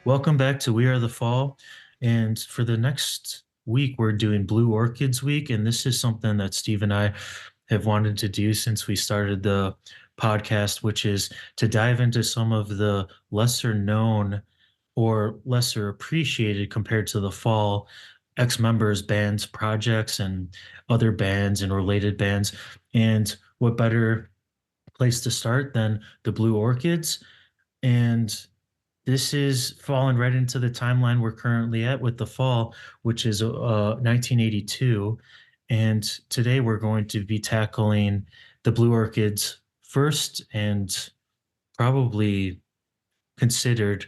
Welcome back to We Are the Fall. And for the next week, we're doing Blue Orchids Week. And this is something that Steve and I have wanted to do since we started the podcast, which is to dive into some of the lesser known or lesser appreciated compared to the fall ex-members, bands, projects, and other bands and related bands. And what better place to start than the Blue Orchids? And this is falling right into the timeline we're currently at with the fall, which is 1982. And today we're going to be tackling the Blue Orchids' first and probably considered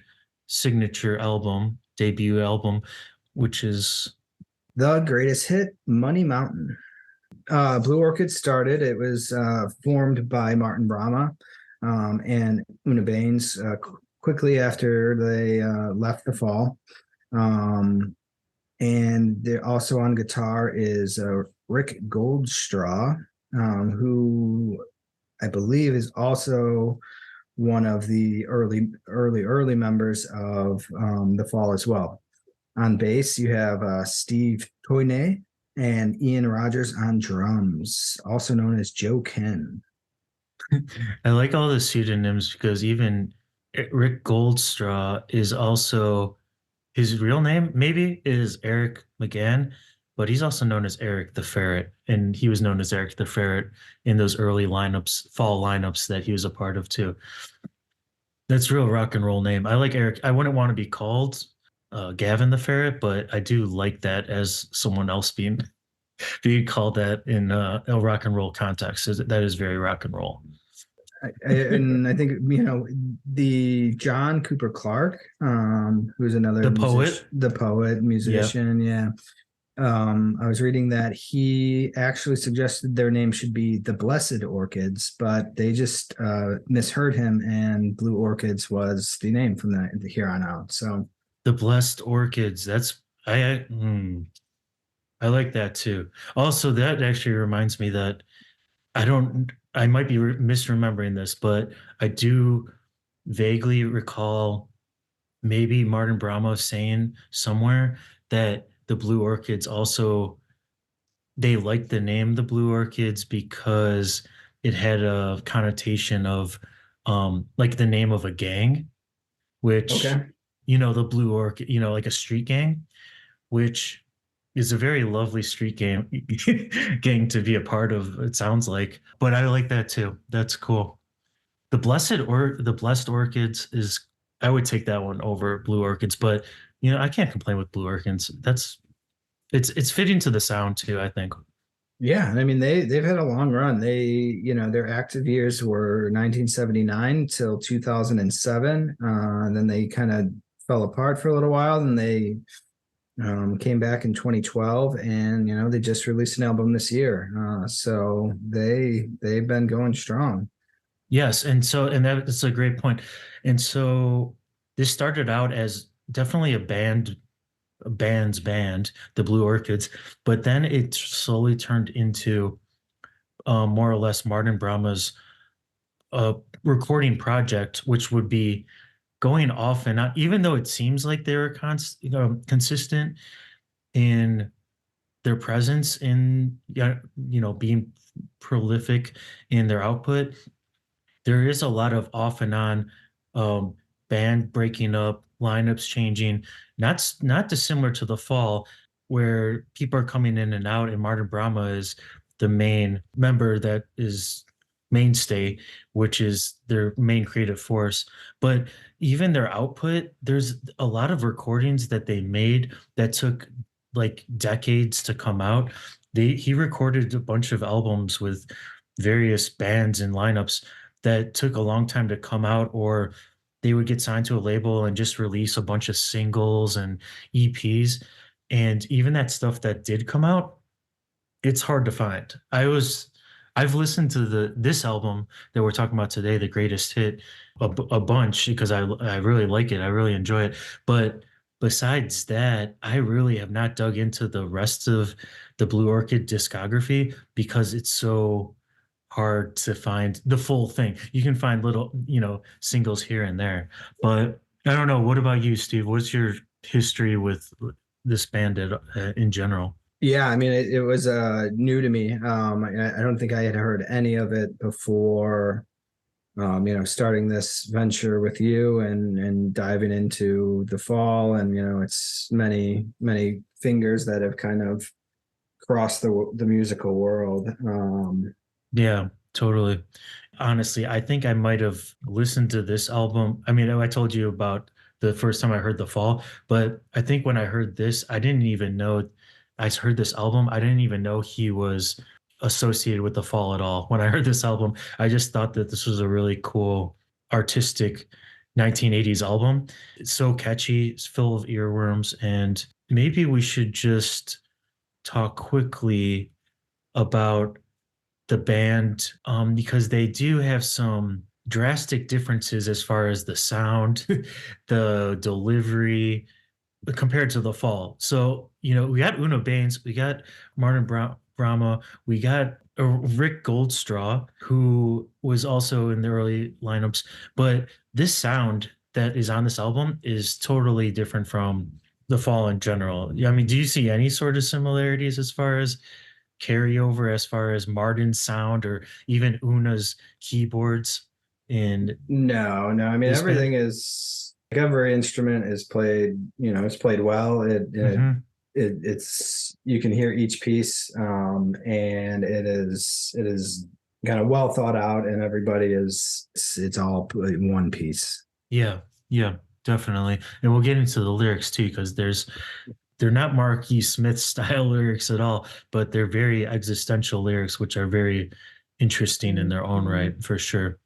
signature album, debut album, which is The greatest hit, Money Mountain. Blue Orchid started. It was formed by Martin Bramah and Una Baines quickly after they left the fall. And they're also on guitar is Rick Goldstraw, who I believe is also one of the early members of the fall as well. On bass, you have Steve Toynay and Ian Rogers on drums, also known as Joe Ken. I like all the pseudonyms because even Rick Goldstraw is also his real name, maybe, is Eric McGann, but he's also known as Eric the Ferret. And he was known as Eric the Ferret in those early lineups, fall lineups that he was a part of too. That's real rock and roll name. I like Eric. I wouldn't want to be called Gavin the Ferret, but I do like that as someone else being called that in a rock and roll context. That is very rock and roll. And I think the John Cooper Clarke, who's another the poet, musician. Yep. Yeah. I was reading that he actually suggested their name should be the Blessed Orchids, but they just misheard him, and Blue Orchids was the name from that here on out. So the Blessed Orchids. That's I like that too. Also, that actually reminds me that I might be misremembering this, but I do vaguely recall maybe Martin Bramah saying somewhere that the Blue Orchids also, they liked the name the Blue Orchids because it had a connotation of like the name of a gang, which, okay. The Blue Orchid, like a street gang, which is a very lovely street gang to be a part of, it sounds like. But I like that too. That's cool. The Blessed Orchids is, I would take that one over Blue Orchids, but I can't complain with Blue Orchids. It's fitting to the sound too, I think. Yeah, I mean they've had a long run. Their active years were 1979 till 2007. And then they kind of fell apart for a little while, and they came back in 2012, and they just released an album this year. So they've been going strong. Yes, and that's a great point. And so this started out as definitely a band's band, the Blue Orchids, but then it slowly turned into more or less Martin Bramah's recording project, which would be going off and on, even though it seems like they were consistent in their presence in being prolific in their output. There is a lot of off and on, band breaking up, lineups changing, not dissimilar to the fall, where people are coming in and out, and Martin Bramah is the main member that is mainstay, which is their main creative force. But even their output, there's a lot of recordings that they made that took like decades to come out. He recorded a bunch of albums with various bands and lineups that took a long time to come out, or they would get signed to a label and just release a bunch of singles and EPs. And even that stuff that did come out, it's hard to find. I've listened to this album that we're talking about today, The Greatest Hit, a bunch because I really like it. I really enjoy it. But besides that, I really have not dug into the rest of the Blue Orchid discography because it's so hard to find the full thing. You can find little, singles here and there, but I don't know. What about you, Steve? What's your history with this band in general? Yeah, I mean, it was new to me. I don't think I had heard any of it before. Starting this venture with you and diving into the fall, and it's many fingers that have kind of crossed the musical world. Yeah, totally. Honestly, I think I might have listened to this album. I mean, I told you about the first time I heard The Fall, but I think when I heard this, I didn't even know I heard this album. I didn't even know he was associated with The Fall at all. When I heard this album, I just thought that this was a really cool artistic 1980s album. It's so catchy, it's full of earworms, and maybe we should just talk quickly about the band because they do have some drastic differences as far as the sound, the delivery compared to the fall. So, we got Una Baines, we got Martin Bramah, we got Rick Goldstraw, who was also in the early lineups. But this sound that is on this album is totally different from the fall in general. I mean, do you see any sort of similarities as far as carryover, as far as Martin's sound or even Una's keyboards in No, no. I mean, this everything band? is like every instrument is played. It's played well. Hmm. It's you can hear each piece, and it is kind of well thought out, and everybody is it's all in one piece. Yeah, yeah, definitely. And we'll get into the lyrics too, because they're not Marky Smith style lyrics at all, but they're very existential lyrics, which are very interesting in their own right, for sure.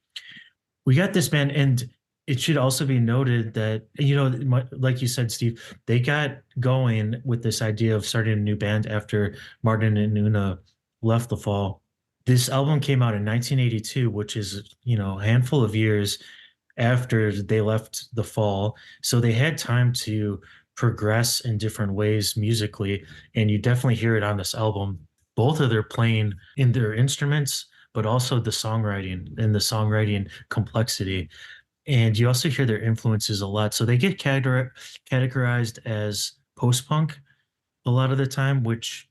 We got this band, and it should also be noted that, like you said, Steve, they got going with this idea of starting a new band after Martin and Una left the fall. This album came out in 1982, which is, a handful of years after they left the fall. So they had time to progress in different ways musically. And you definitely hear it on this album. Both of their playing in their instruments, but also the songwriting and the songwriting complexity. And you also hear their influences a lot. So they get categorized as post punk a lot of the time, which,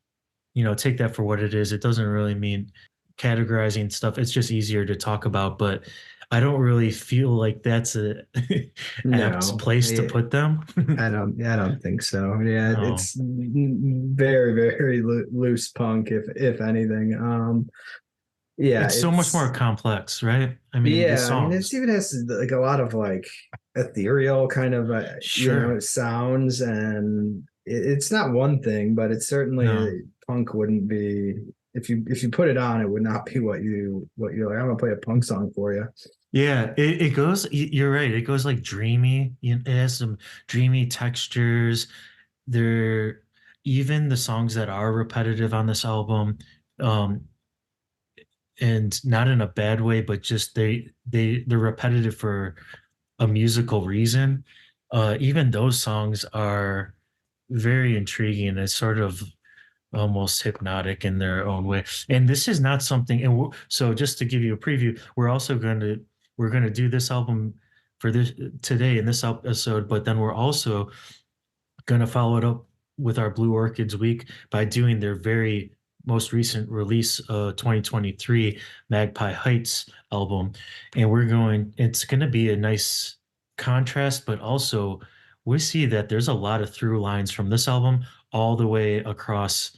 take that for what it is. It doesn't really mean categorizing stuff. It's just easier to talk about, but I don't really feel like that's a apt No, place to put them. I don't think so. Yeah, No, it's very, very loose punk, if anything. Yeah, it's so much more it's complex, right? I mean, the yeah. I mean, it songs, even has like a lot of like ethereal kind of sure. sounds, and it's not one thing, but it's certainly No. punk wouldn't be if you put it on, it would not be what you're like. I'm gonna play a punk song for you. Yeah, it goes, you're right. It goes like dreamy. It has some dreamy textures. There, even the songs that are repetitive on this album, um, and not in a bad way, but just they're repetitive for a musical reason. Even those songs are very intriguing. It's sort of almost hypnotic in their own way. And this is not something. And so, just to give you a preview, we're going to do this album for this today in this episode, but then we're also going to follow it up with our Blue Orchids week by doing their very most recent release, 2023 Magpie Heights album. And it's going to be a nice contrast, but also we see that there's a lot of through lines from this album all the way across,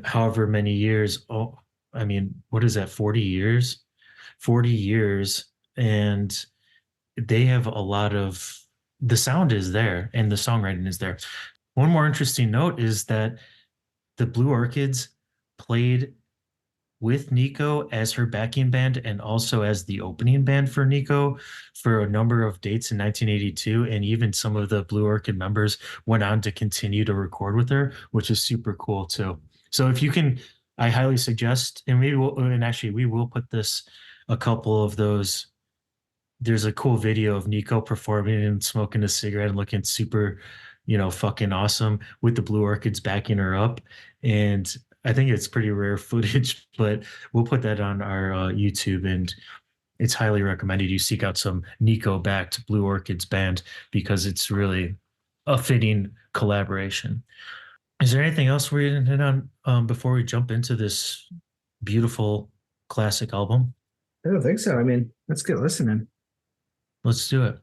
however many years. Oh, I mean, what is that, 40 years? 40 years. And they have a lot of the sound is there and the songwriting is there. One more interesting note is that the Blue Orchids played with Nico as her backing band and also as the opening band for Nico for a number of dates in 1982. And even some of the Blue Orchid members went on to continue to record with her, which is super cool too. So if you can, I highly suggest, and actually we will put this, a couple of those. There's a cool video of Nico performing and smoking a cigarette and looking super, fucking awesome with the Blue Orchids backing her up. And I think it's pretty rare footage, but we'll put that on our YouTube. it's highly recommended you seek out some Nico-backed Blue Orchids band because it's really a fitting collaboration. Is there anything else we're going to hit on before we jump into this beautiful classic album? I don't think so. I mean, let's get listening. Let's do it.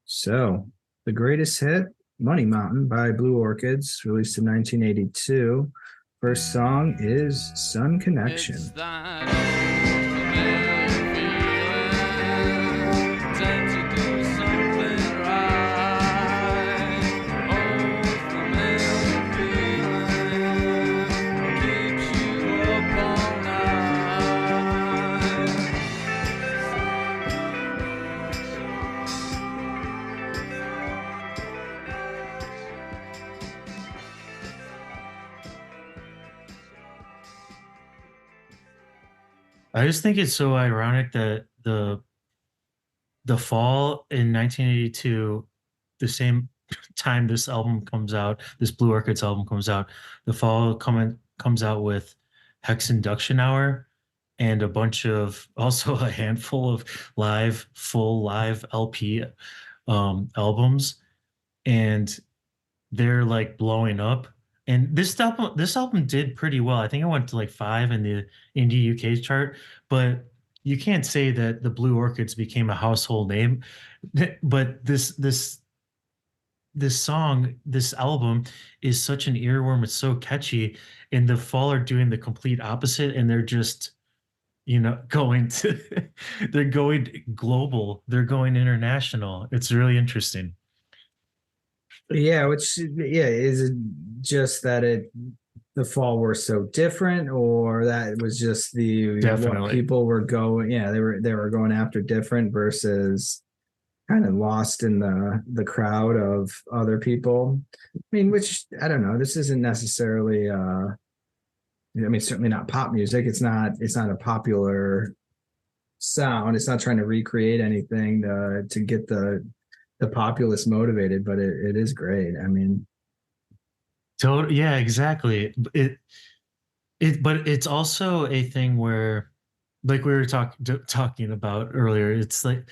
So, the greatest hit, Money Mountain by Blue Orchids, released in 1982. First song is Sun Connection. I just think it's so ironic that the fall in 1982, the same time this album comes out, this Blue Orchids album comes out, the fall comes out with Hex Induction Hour and a bunch of also a handful of full live LP albums, and they're like blowing up. And this album did pretty well. I think it went to like 5 in the indie UK chart, but you can't say that the Blue Orchids became a household name. But this song, this album is such an earworm. It's so catchy. And the Fall are doing the complete opposite, and they're just, going to they're going global, they're going international. It's really interesting. Yeah, is it just that the fall were so different, or that it was just what Definitely. people were going, yeah, they were going after different versus kind of lost in the crowd of other people. I mean, which I don't know, this isn't necessarily I mean, certainly not pop music. It's not a popular sound. It's not trying to recreate anything to get the populace motivated, but it is great. I mean, Yeah, exactly. But it's also a thing where, like we were talking about earlier, it's like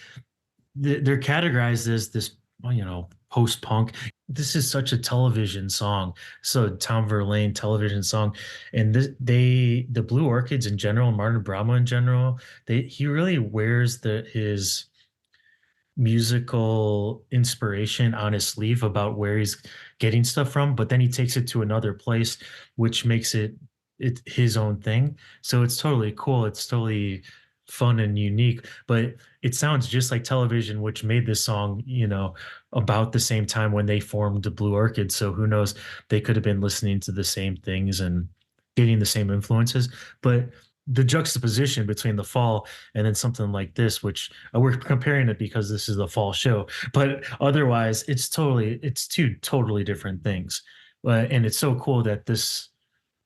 they're categorized as this, well, post-punk. This is such a television song, so Tom Verlaine television song, and the Blue Orchids in general, Martin Bramah in general, he really wears his musical inspiration on his sleeve about where he's getting stuff from, but then he takes it to another place, which makes it his own thing. So it's totally cool. It's totally fun and unique, but it sounds just like television, which made this song, about the same time when they formed the Blue Orchid. So who knows? They could have been listening to the same things and getting the same influences, but the juxtaposition between the Fall and then something like this, which we're comparing it because this is the Fall show, but otherwise it's two totally different things. And it's so cool that this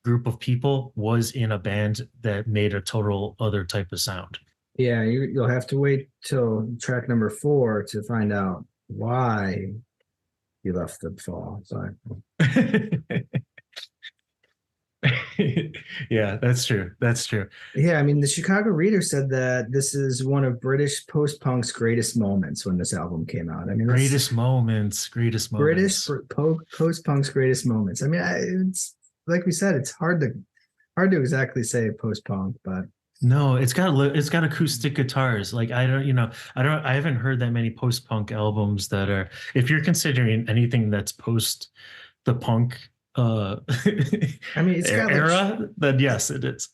group of people was in a band that made a total other type of sound. yeah, you'll have to wait till track number 4 to find out why he left the fall. So Yeah, that's true. That's true. yeah, I mean, the Chicago Reader said that this is one of British post-punk's greatest moments when this album came out. I mean, that's Greatest moments, greatest British moments. post-punk's greatest moments. I mean, it's like we said, it's hard to exactly say post-punk, but No, it's got acoustic guitars. Like I haven't heard that many post-punk albums that are, if you're considering anything that's post the punk I mean, it's got like era, then yes, it is.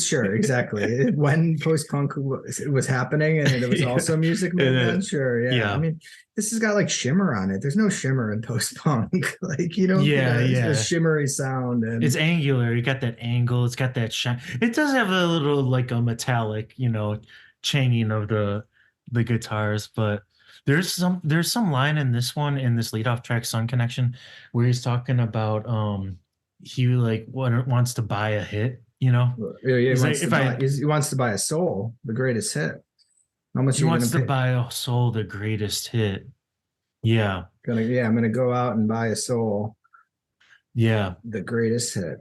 sure, exactly. When post-punk was happening and it was also music made then, sure, yeah. I Yeah. mean, this has got like shimmer on it. There's no shimmer in post-punk. Like you don't get Yeah, a yeah. shimmery sound, It's and angular. You got that angle. It's got that shine. It does have a little like a metallic, changing of the guitars, but there's some line in this one in this lead off track, Sun Connection, where he's talking about he like wants to buy a hit, he He's like wants to if buy I he wants to buy a soul, the greatest hit. How much he are you wants gonna to pay? buy a soul, the greatest hit. Yeah. I'm gonna go out and buy a soul, Yeah. the greatest hit.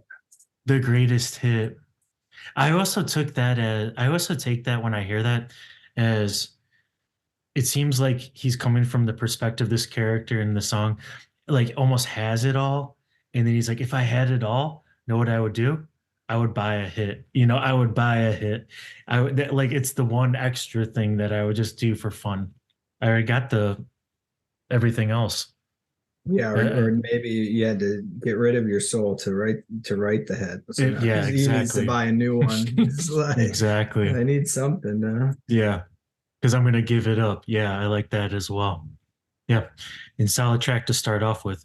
The greatest hit. I also take that when I hear that as it seems like he's coming from the perspective this character in the song like almost has it all, and then he's like, if I had it all, know what I would do? I would buy a hit. I would buy a hit. Like it's the one extra thing that I would just do for fun. I already got the everything else. Yeah, Uh, or maybe you had to get rid of your soul to write the head. So now yeah, he needs to exactly. buy a new one. It's like Exactly. I need something. Yeah, because I'm gonna give it up. Yeah, I like that as well. Yeah, and solid track to start off with.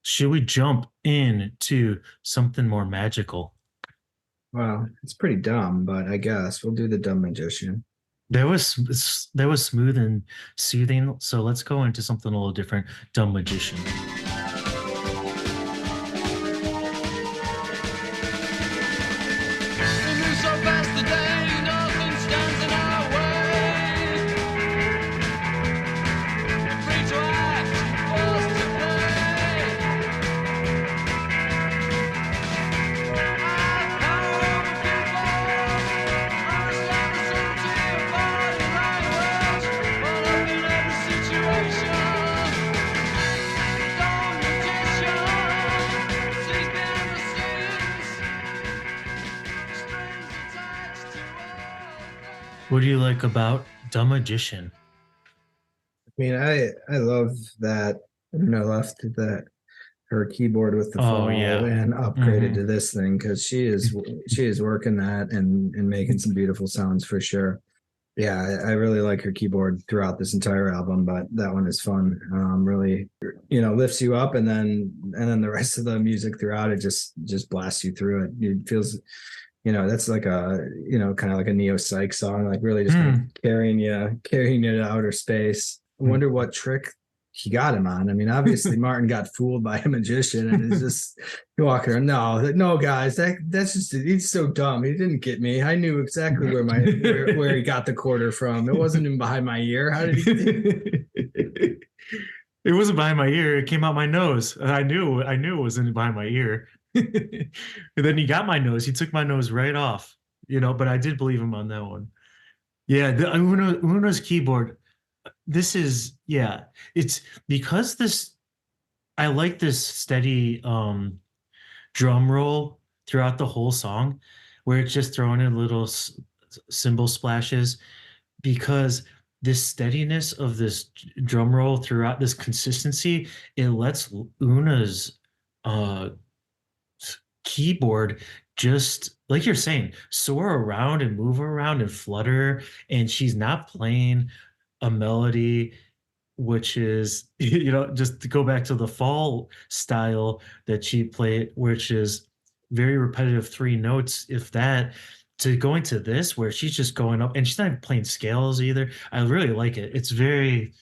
Should we jump into something more magical? Well, it's pretty dumb, but I guess we'll do the dumb magician. That was smooth and soothing. So let's go into something a little different. Dumb magician. We move so fast today, nothing stands in our way. We're free to act, forced to play. Our power over people, understand the subtlety of body language. Caught up in every situation. Dumb magician sees behind the scenes. Strings attached to all. What do you like about Dumb Magician? I mean, I love that. I left that her keyboard with the Oh fall yeah. and upgraded to this thing because she is working that and making some beautiful sounds for sure. Yeah, I really like her keyboard throughout this entire album, but that one is fun. Really, lifts you up, and then the rest of the music throughout it just blasts you through it. It feels, that's like a, kind of like a neo psych song, like really just kind of carrying you to outer space. I wonder what trick he got him on. I mean, obviously Martin got fooled by a magician and is just walking around. No, guys, that's just, he's so dumb. He didn't get me. I knew exactly where he got the quarter from. It wasn't even behind my ear. How did he? It wasn't behind my ear. It came out my nose. I knew it wasn't behind my ear. And then he got my nose. He took my nose right off. But I did believe him on that one. Yeah, the Uno's keyboard. This is yeah. It's because this. I like this steady drum roll throughout the whole song, where it's just throwing in little cymbal splashes, because this steadiness of this drum roll throughout this consistency, it lets Una's uh keyboard just like you're saying soar around and move around and flutter, and she's not playing a melody which is just to go back to the fall style that she played, which is very repetitive, three notes if that, to going to this where she's just going up and she's not even playing scales either. I really like it. It's very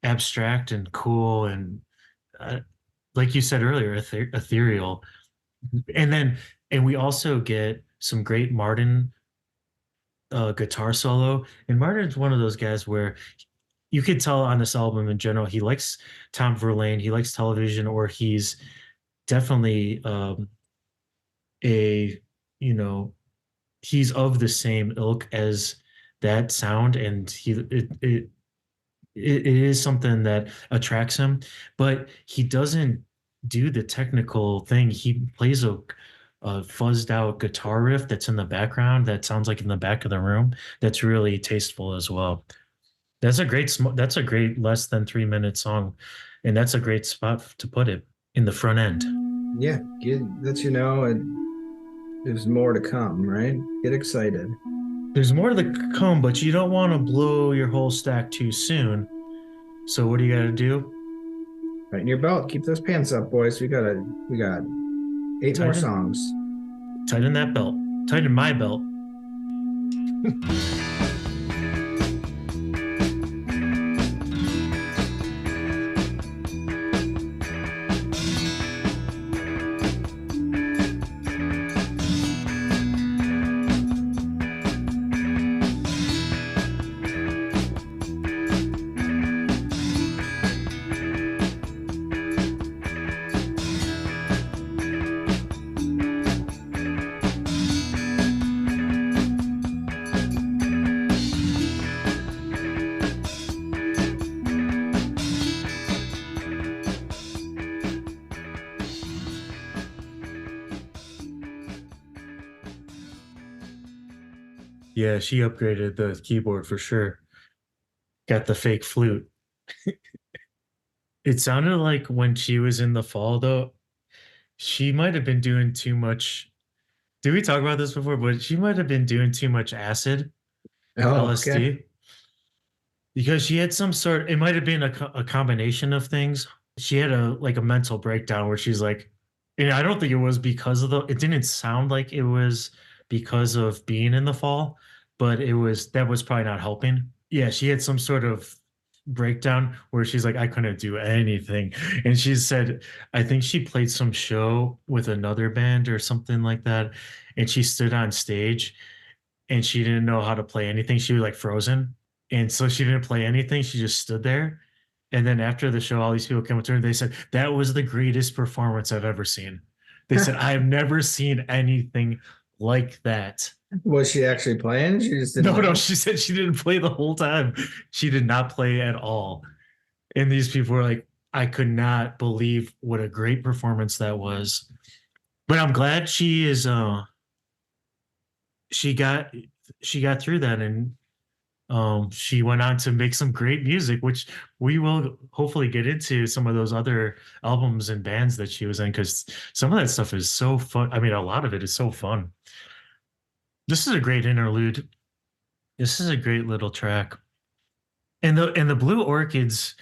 abstract and cool, and uh, like you said earlier, ethereal. And we also get some great Martin guitar solo. And Martin's one of those guys where you could tell on this album in general, he likes Tom Verlaine, he likes television, or he's definitely a, you know, he's of the same ilk as that sound. And it is something that attracts him, but he doesn't do the technical thing. He plays a fuzzed out guitar riff that's in the background that sounds like in the back of the room. That's really tasteful as well. That's a great less than 3 minute song, and that's a great spot to put it in the front end. Yeah, let you know there's more to come, right? Get excited. There's more to the come, but you don't want to blow your whole stack too soon. So what do you got to do? Tighten your belt. Keep those pants up, boys. We got 8 more songs. Tighten that belt. Tighten my belt. Yeah, she upgraded the keyboard for sure. Got the fake flute. It sounded like when she was in the fall, though, she might have been doing too much. Did we talk about this before? But she might have been doing too much acid, Oh, okay. LSD, because she had some sort. It might have been a combination of things. She had a mental breakdown where she's like, and I don't think it was because of the. It didn't sound like it was because of being in the fall, but that was probably not helping. Yeah, she had some sort of breakdown where she's like, I couldn't do anything. And she said, I think she played some show with another band or something like that. And she stood on stage and she didn't know how to play anything. She was like frozen. And so she didn't play anything. She just stood there. And then after the show, all these people came up to her and they said, that was the greatest performance I've ever seen. They said, I've never seen anything like that. Was she actually playing? She just didn't No, know. she said she didn't play the whole time. She did not play at all. And these people were like, I could not believe what a great performance that was. But I'm glad she got she got through that, and she went on to make some great music, which we will hopefully get into some of those other albums and bands that she was in, because some of that stuff is so fun. I mean, a lot of it is so fun. This is a great interlude. This is a great little track. And the Blue Orchids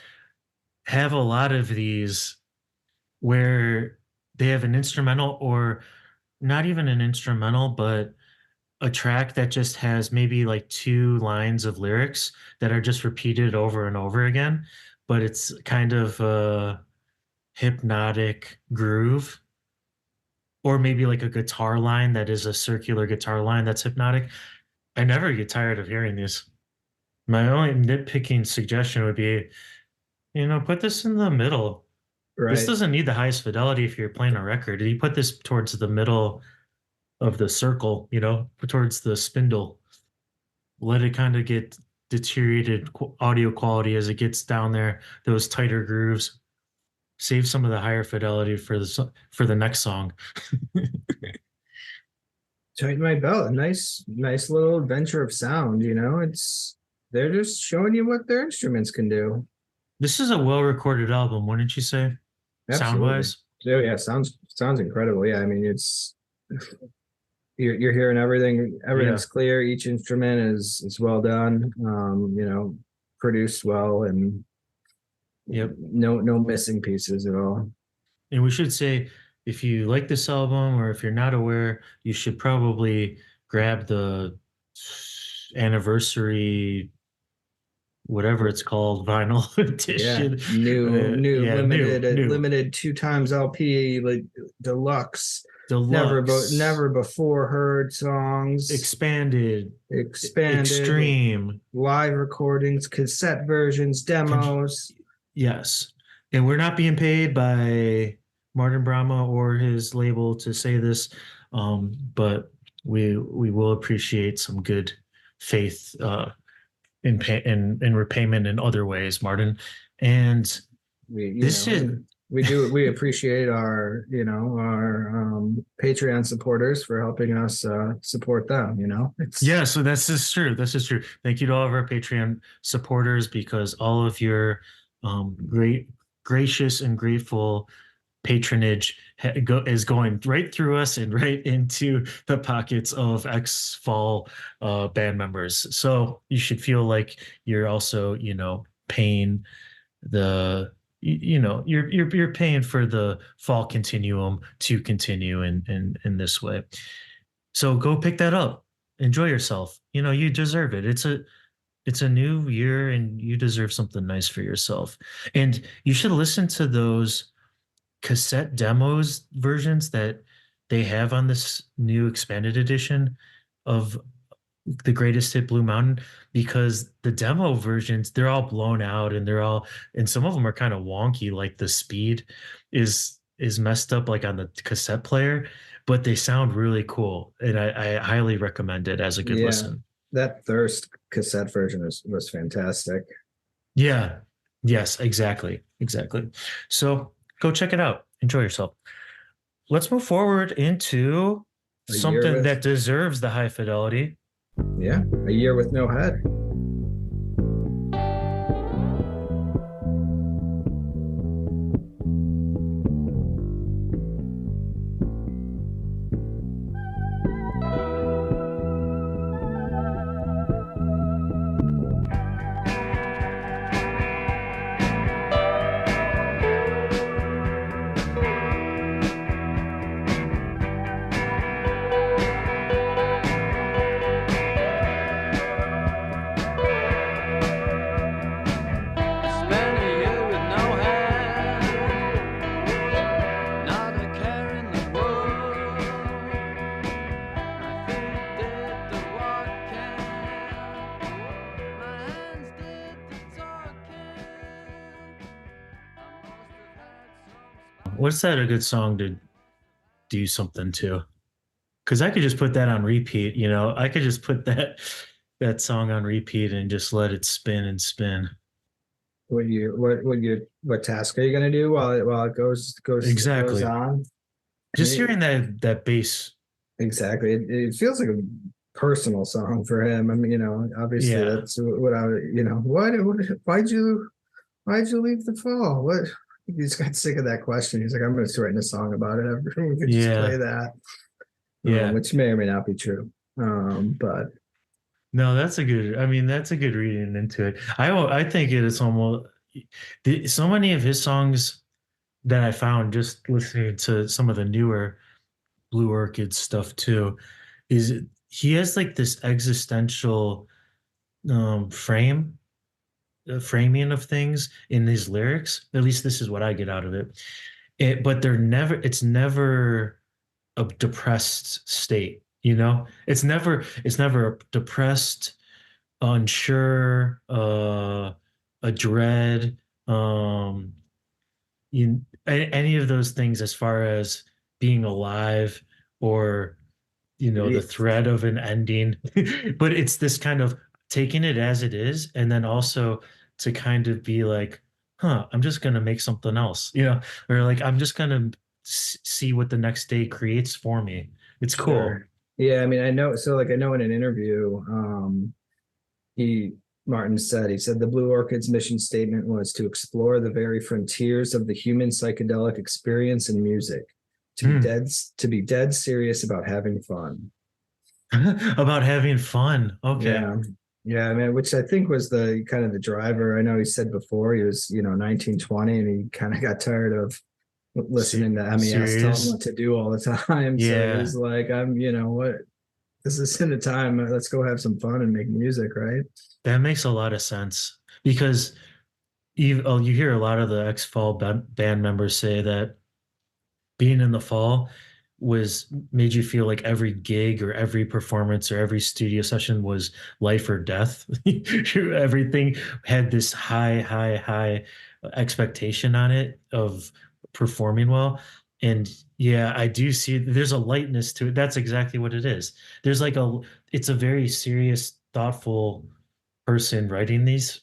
have a lot of these where they have an instrumental, or not even an instrumental, but a track that just has maybe like two lines of lyrics that are just repeated over and over again, but it's kind of a hypnotic groove, or maybe like a guitar line that is a circular guitar line that's hypnotic. I never get tired of hearing these. My only nitpicking suggestion would be, put this in the middle. This Right. doesn't need the highest fidelity if you're playing a record. You put this towards the middle of the circle, towards the spindle. Let it kind of get deteriorated audio quality as it gets down there, those tighter grooves. Save some of the higher fidelity for the next song. Tighten my belt. Nice little adventure of sound, they're just showing you what their instruments can do. This is a well-recorded album, wouldn't you say? Absolutely. Sound-wise? So yeah, sounds incredible. Yeah, I mean it's you're hearing everything, everything's clear, each instrument is well done, produced well, and Yep. no missing pieces at all. And we should say, if you like this album or if you're not aware, you should probably grab the anniversary, whatever it's called, vinyl edition. New Yeah, limited 2 times LP, like deluxe. Deluxe, Never before heard songs, expanded, extreme, live recordings, cassette versions, demos. Yes. And we're not being paid by Martin Bramah or his label to say this, but we will appreciate some good faith in repayment in other ways, Martin. And we appreciate our Patreon supporters for helping us support them. Yeah, so this is true. Thank you to all of our Patreon supporters, because all of your gracious and grateful patronage is going right through us and right into the pockets of ex-fall band members. So you should feel like you're also paying you're paying for the fall continuum to continue in this way. So go pick that up, enjoy yourself. You deserve it. It's a new year and you deserve something nice for yourself. And you should listen to those cassette demos versions that they have on this new expanded edition of the greatest hit Blue Mountain, because the demo versions, they're all blown out and some of them are kind of wonky, like the speed is messed up like on the cassette player, but they sound really cool, and I highly recommend it as a good listen. That Thirst cassette version was fantastic. Yeah. Yes, exactly. So go check it out. Enjoy yourself. Let's move forward into something that deserves the high fidelity. Yeah, A Year with No Head. Spent a year with no head, not a care in the world. My feet did the walking, my hands did the talking. I must have had some. What's that a good song to do something to? Because I could just put that on repeat, you know. I could just put that song on repeat and just let it spin and spin. What task are you gonna do while it goes Exactly. on? I Just mean, hearing that bass. exactly. It feels like a personal song for him. I mean, obviously Yeah. that's what why'd you leave the fall? What he just got sick of that question. He's like, I'm gonna start writing a song about it. We could just play Yeah. that, Yeah. which may or may not be true. But No, that's a good. I mean, that's a good reading into it. I think it is almost so many of his songs that I found just listening to some of the newer Blue Orchid stuff too, is he has like this existential frame framing of things in his lyrics. At least this is what I get out of it. But it's never a depressed state, you know? It's never a depressed, unsure, a dread, any of those things as far as being alive or the it, threat of an ending. But it's this kind of taking it as it is, and then also to kind of be like, I'm just gonna make something else, or like I'm just gonna see what the next day creates for me. It's cool. sure. Yeah, I mean, I know. So, like, I know in an interview, he Martin said he said the Blue Orchid's mission statement was to explore the very frontiers of the human psychedelic experience in music, Hmm. to be dead serious about having fun. About having fun. Okay. Yeah. Yeah, I mean, which I think was the kind of the driver. I know he said before he was, 1920 and he kind of got tired of listening to MES tell him Serious. what to do all the time. So he Yeah, was like, what, this is in the time. Let's go have some fun and make music, right? that makes a lot of sense because you hear a lot of the ex-fall band members say that being in the fall made you feel like every gig or every performance or every studio session was life or death. Everything had this high expectation on it of performing well. And yeah, I do see there's a lightness to it. That's exactly what it is. There's like it's a very serious, thoughtful person writing these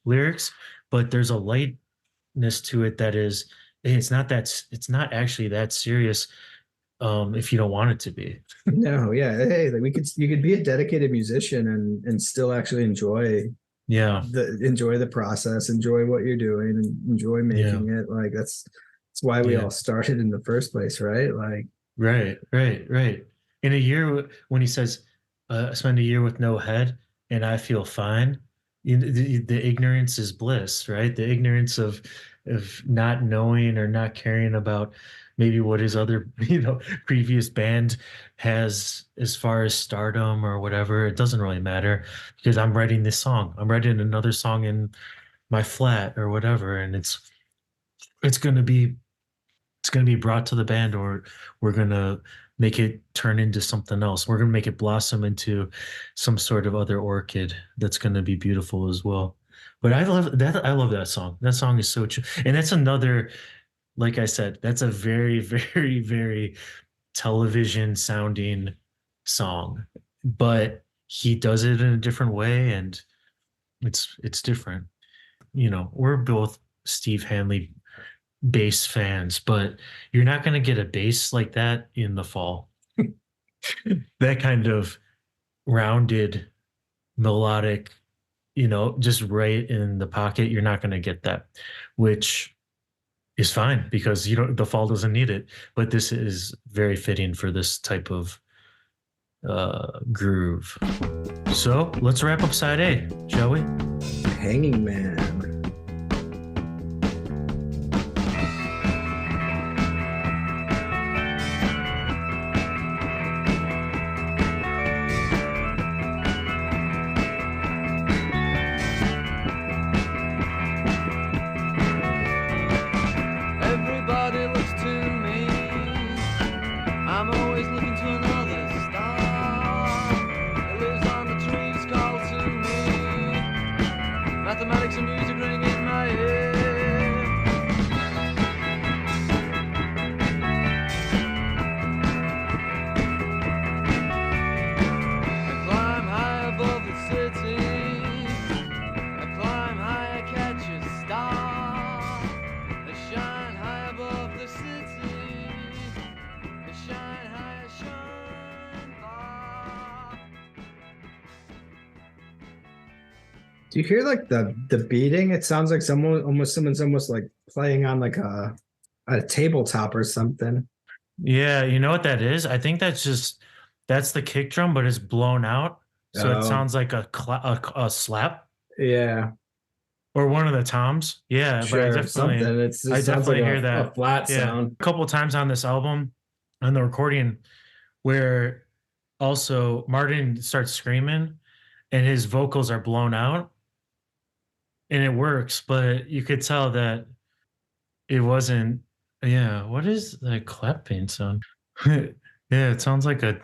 lyrics, but there's a lightness to it that is it's not actually that serious if you don't want it to be. No, yeah. Hey, like you could be a dedicated musician and still actually Yeah, enjoy the process, enjoy what you're doing, and enjoy yeah, making it. Like that's why we yeah. all started in the first place, right? Like, Right. In a year, when he says, "I spend a year with no head and I feel fine," the ignorance is bliss, right? The ignorance of not knowing or not caring about maybe what his other previous band has as far as stardom or whatever. It doesn't really matter because I'm writing this song. I'm writing another song in my flat or whatever, and it's gonna be it's going to be brought to the band, or we're going to make it turn into something else. We're going to make it blossom into some sort of other orchid that's going to be beautiful as well. But I love that song. That song is so true. And that's another, like I said, that's a very very television sounding song, but he does it in a different way, and it's different. We're both Steve Hanley bass fans, but you're not going to get a bass like that in the fall. That kind of rounded melodic, just right in the pocket. You're not going to get that, which is fine because the fall doesn't need it. But this is very fitting for this type of groove. So let's wrap up side A, shall we? Hanging Man. Everybody looks to me. I'm always looking to another star. It lives on the trees, called to me. Mathematics and music ring in my head. I climb high above the city. I climb high, I catch a star. I shine high above the city. I shine high, I shine far. Do you hear like the beating? It sounds like someone's almost like playing on like a tabletop or something. Yeah, you know what that is? I think that's the kick drum, but it's blown out. So Oh. it sounds like a slap Yeah, or one of the toms. Yeah, but I sure, definitely something. It I sounds definitely like hear that. a flat Yeah, sound. a couple times on this album, on the recording, where also Martin starts screaming and his vocals are blown out, and it works, but you could tell that it wasn't. Yeah, what is the clapping sound? Yeah, it sounds like a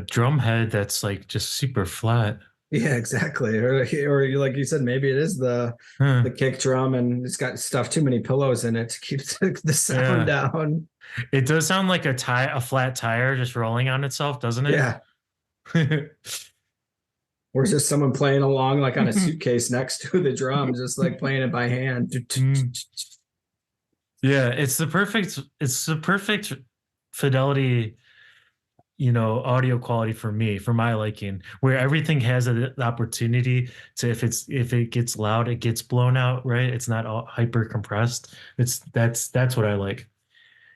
drum head that's like just super flat. Yeah, exactly. Or like you said, maybe it is the Huh. kick drum and it's got stuffed too many pillows in it to keep the sound down. It does sound like a flat tire just rolling on itself, doesn't it? Yeah. Yeah. Or is just someone playing along like on a suitcase next to the drum, just like playing it by hand. Yeah, it's the perfect fidelity, audio quality for me, for my liking, where everything has the opportunity to, if it gets loud, it gets blown out, right? It's not all hyper compressed. That's what I like.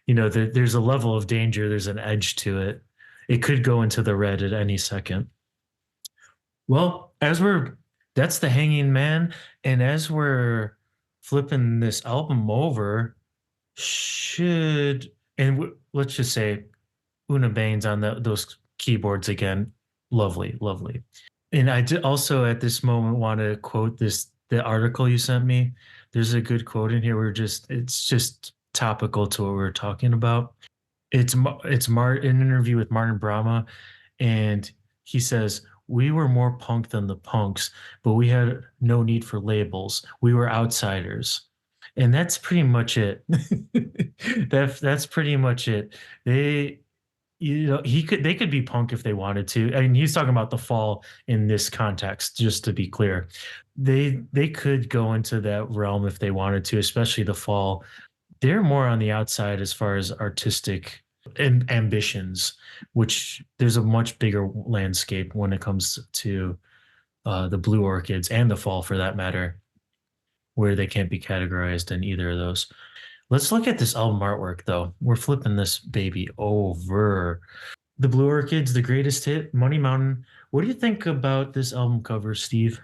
There's a level of danger, there's an edge to it. It could go into the red at any second. Well, that's the Hanging Man, and as we're flipping this album over, let's just say Una Baines on those keyboards again. Lovely, lovely. And I did also at this moment want to quote the article you sent me. There's a good quote in here where it's just topical to what we're talking about. It's an interview with Martin Bramah, and he says, "We were more punk than the punks, but we had no need for labels. We were outsiders." And that's pretty much it. That's pretty much it. They could be punk if they wanted to. I mean, he's talking about the fall in this context, just to be clear. They could go into that realm if they wanted to, especially the fall. They're more on the outside as far as artistic ambitions, which there's a much bigger landscape when it comes to the Blue Orchids and the fall, for that matter, where they can't be categorized in either of those. Let's look at this album artwork, though. We're flipping this baby over. The Blue Orchids, the greatest hit, Money Mountain. What do you think about this album cover, Steve?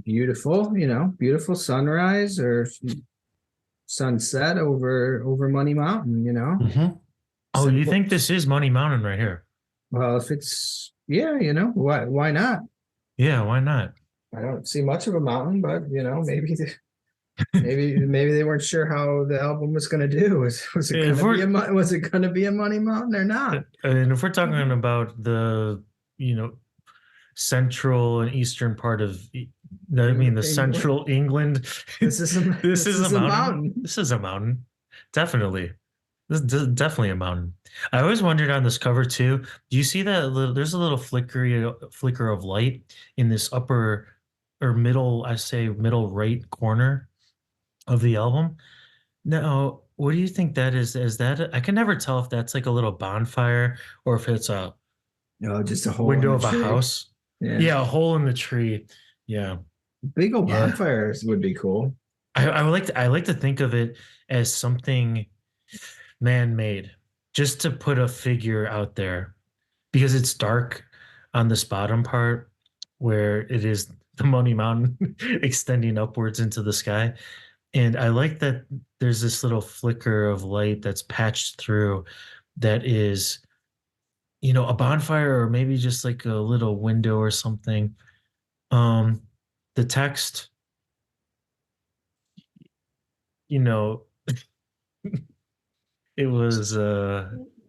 Beautiful, beautiful sunrise or sunset over Money Mountain, Mm-hmm. Oh, you think this is Money Mountain right here? Well, if it's, why not? Yeah, why not? I don't see much of a mountain, but maybe maybe they weren't sure how the album was going to do. Was it going to be a Money Mountain or not? And if we're talking about the central and eastern part of, the central England, this is a mountain. This is a mountain, definitely. This is definitely a mountain. I always wondered on this cover too. Do you see that there's a little flicker of light in this upper or middle, I say middle right corner of the album? Now, what do you think that is? Is that I can never tell if that's like a little bonfire or if it's a Just a hole in window the of a tree. house. Yeah. Yeah, a hole in the tree. Yeah. Big old Yeah. bonfires would be cool. I like to think of it as something man-made, just to put a figure out there because it's dark on this bottom part where it is the Money Mountain extending upwards into the sky. And I like that there's this little flicker of light that's patched through that is, a bonfire or maybe just like a little window or something. Um, the text, you know, it was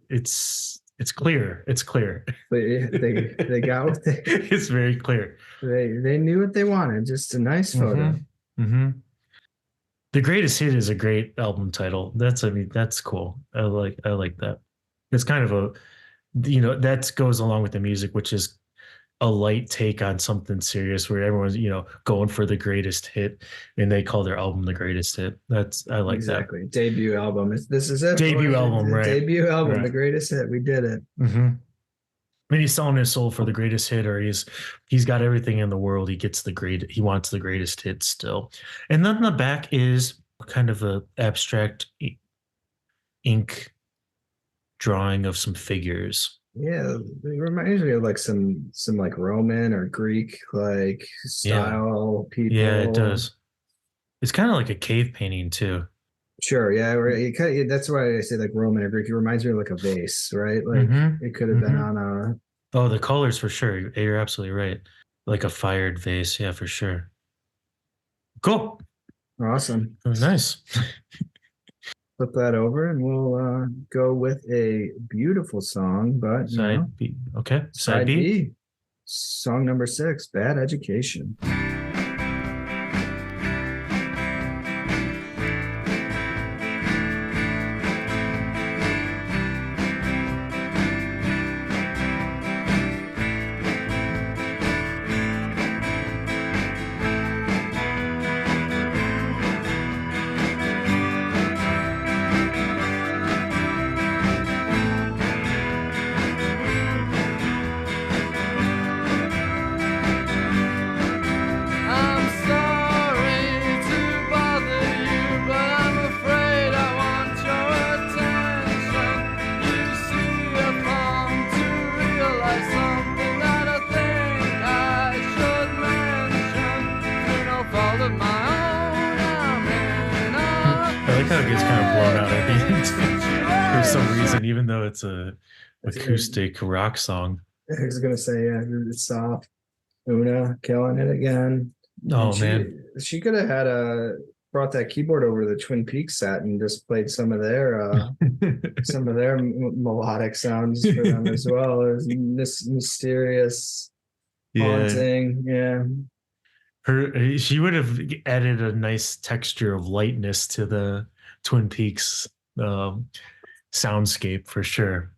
it's clear. It's clear. They got what It's very clear. they knew what they wanted. Just a nice photo. Mm-hmm. The Greatest Hit is a great album title. That's cool. I like that. It's kind of that goes along with the music, which is a light take on something serious where everyone's, going for the greatest hit and they call their album the greatest hit. I like Exactly. Debut album. This is that. it. Debut Boys. album, right? Debut album, the Right. greatest hit. We did it. Mm-hmm. I mean, he's selling his soul for the greatest hit, or he's got everything in the world. He wants the greatest hit still. And then the back is kind of a abstract ink drawing of some figures. Yeah, it reminds me of like some like Roman or Greek like Yeah. style Yeah, it people. does. It's kind of like a cave painting too. Sure, yeah, that's why I say like Roman or Greek. It reminds me of like a vase, right? Like Mm-hmm. it could have been Mm-hmm. on a. Oh, the colors for sure. You're absolutely right. Like a fired vase. Yeah, for sure. Cool. Awesome. Oh, nice. Flip that over and we'll go with a beautiful song, but Side B. Okay. Side side B. B, song number 6, Bad Education. I'm sorry to bother you, but I'm afraid I want your attention. You see, I've come to realize something that I think I should mention. Through no fault of my own, I'm in I like how it gets kind of blown out at the end for some situation. reason, even though it's a acoustic rock song. I was gonna say, yeah, it's soft. Una killing it again. Oh And man. she could have had brought that keyboard over to the Twin Peaks set and just played some of their melodic sounds for them as well. There's this mysterious Yeah. haunting. Yeah. She would have added a nice texture of lightness to the Twin Peaks soundscape for sure.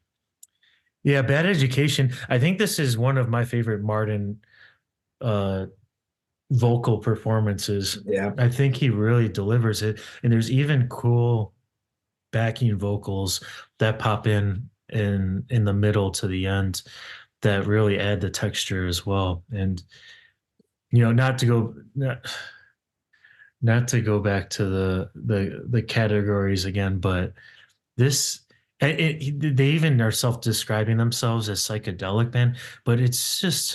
Yeah, Bad Education. I think this is one of my favorite Martin vocal performances. Yeah. I think he really delivers it. And there's even cool backing vocals that pop in the middle to the end that really add the texture as well. And not to go back to the categories again, but this they even are self-describing themselves as psychedelic band, but it's just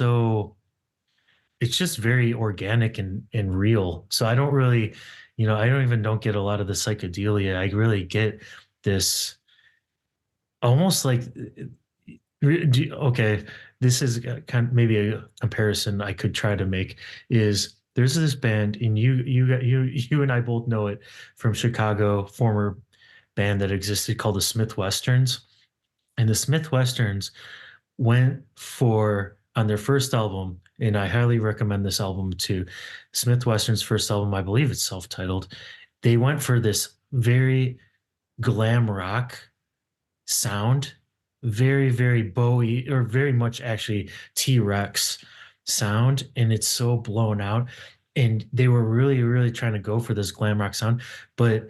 very organic and real. So I don't really, don't get a lot of the psychedelia. I really get this almost like okay, this is kind of maybe a comparison I could try to make is there's this band and you and I both know it from Chicago, former band that existed called the Smith Westerns. And the Smith Westerns went for on their first album, and I highly recommend this album too. Smith Western's first album, I believe it's self-titled. They went for this very glam rock sound, very, very Bowie, or very much actually T-Rex sound, and it's so blown out. And they were really, really trying to go for this glam rock sound, but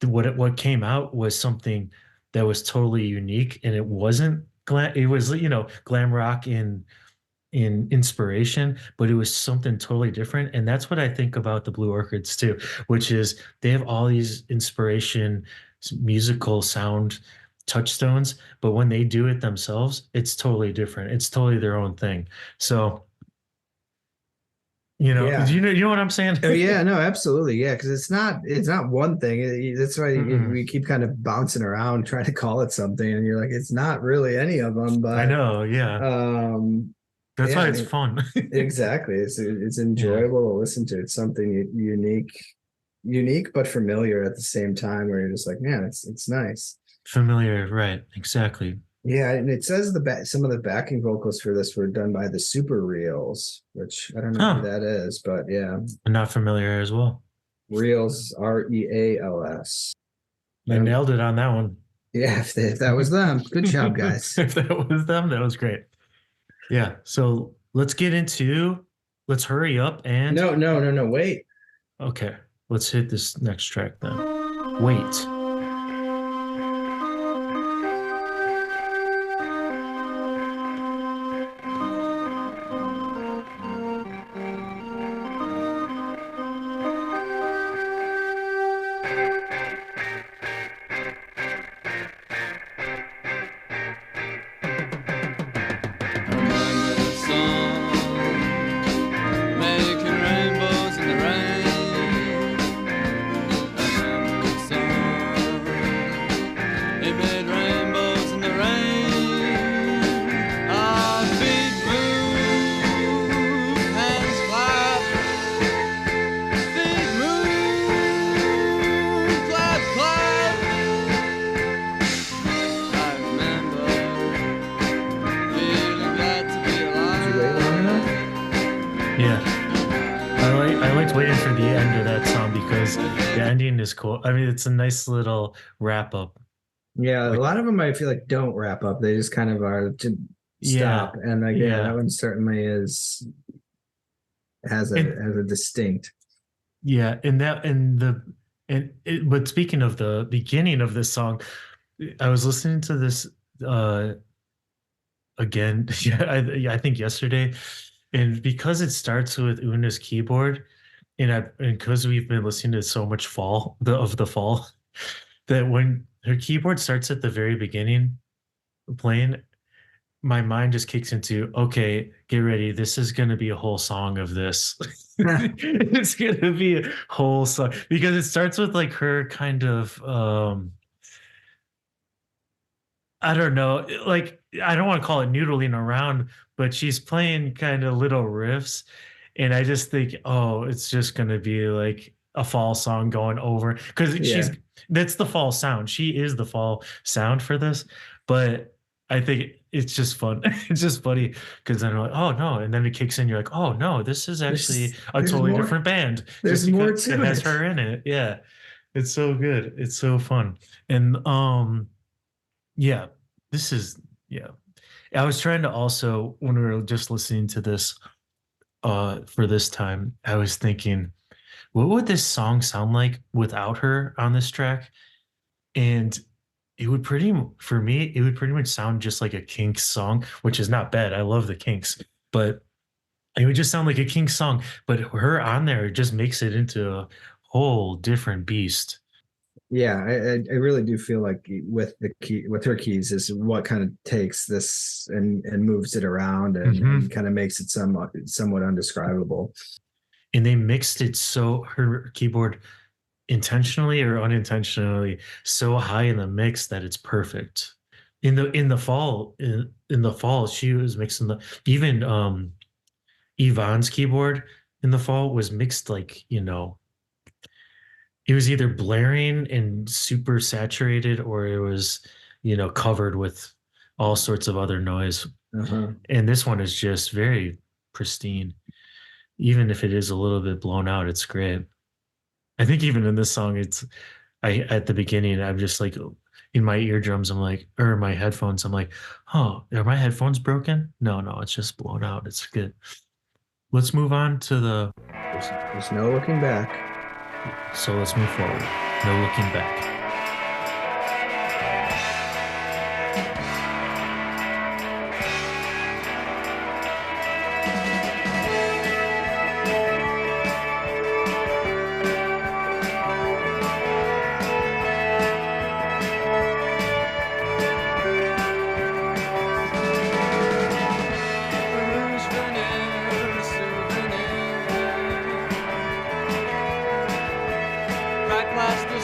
what came out was something that was totally unique, and it wasn't it was, glam rock in inspiration, but it was something totally different. And that's what I think about the Blue Orchids too, which is they have all these inspiration, musical sound touchstones, but when they do it themselves, it's totally different. It's totally their own thing. So, Yeah. you know what I'm saying? Oh yeah, no, absolutely, yeah, because it's not one thing. That's why Mm-mm. we keep kind of bouncing around trying to call it something, and you're like, it's not really any of them. I But know, yeah. um, That's yeah, why I it's mean, fun. exactly. It's Yeah. enjoyable to listen to. It's something unique but familiar at the same time. Where you're just like, man, it's nice. Familiar, right? Exactly. Yeah, and it says some of the backing vocals for this were done by the Super Reels, which I don't know who Huh. that is, but yeah, I'm not familiar as well. Reels, Reals. I You don't. nailed it on that one. Yeah, if that was them, good job, guys. If that was them, that was great. Yeah. So let's hurry up and No, no, no, no. Wait. okay, let's hit this next track then. Wait. Making rainbows in the rain. It made rainbows in the rain. Our feet move, hands clap. Feet move, clap, clap. I remember feeling glad to be alive. Did you wait long enough? Yeah. I liked waiting for the end of that song because the ending is cool. I mean, it's a nice little wrap up. Yeah, a Like, lot of them I feel like don't wrap up. They just kind of are to yeah. stop. And like, yeah, that Yeah. one certainly has And a distinct. yeah, but speaking of the beginning of this song, I was listening to this uh again, I think yesterday, and because it starts with Una's keyboard, and because we've been listening to so much of the fall, that when her keyboard starts at the very beginning playing, my mind just kicks into, okay, get ready. This is going to be a whole song of this. It's going to be a whole song because it starts with like her kind of, I don't know, like, I don't want to call it noodling around, but she's playing kind of little riffs. And I just think, oh, it's just going to be like a fall song going over because Yeah. that's the fall sound. She is the fall sound for this. But I think it's just fun. It's just funny because then I'm like, oh no. And then it kicks in. You're like, oh no, this is actually a There's totally more. different band just There's because more it to has it. her in it. Yeah. It's so good. It's so fun. And yeah, this is yeah. I was trying to also when we were just listening to this for this time, I was thinking, what would this song sound like without her on this track? And it would for me, it would pretty much sound just like a Kinks song, which is not bad. I love the Kinks, but it would just sound like a Kinks song. But her on there just makes it into a whole different beast. Yeah, I really do feel like with her keys is what kind of takes this and moves it around and Hmm. kind of makes it somewhat undescribable. And they mixed it so her keyboard intentionally or unintentionally so high in the mix that it's perfect. In the fall she was mixing the even Yvonne's keyboard in the fall was mixed like, it was either blaring and super saturated or it was, covered with all sorts of other noise. Uh-huh. And this one is just very pristine. Even if it is a little bit blown out, it's great. I think even in this song, I at the beginning, I'm just like in my eardrums, I'm like, or my headphones, I'm like, oh, are my headphones broken? No, no, it's just blown out. It's good. Let's move on to There's no looking back. so let's move forward. No looking back.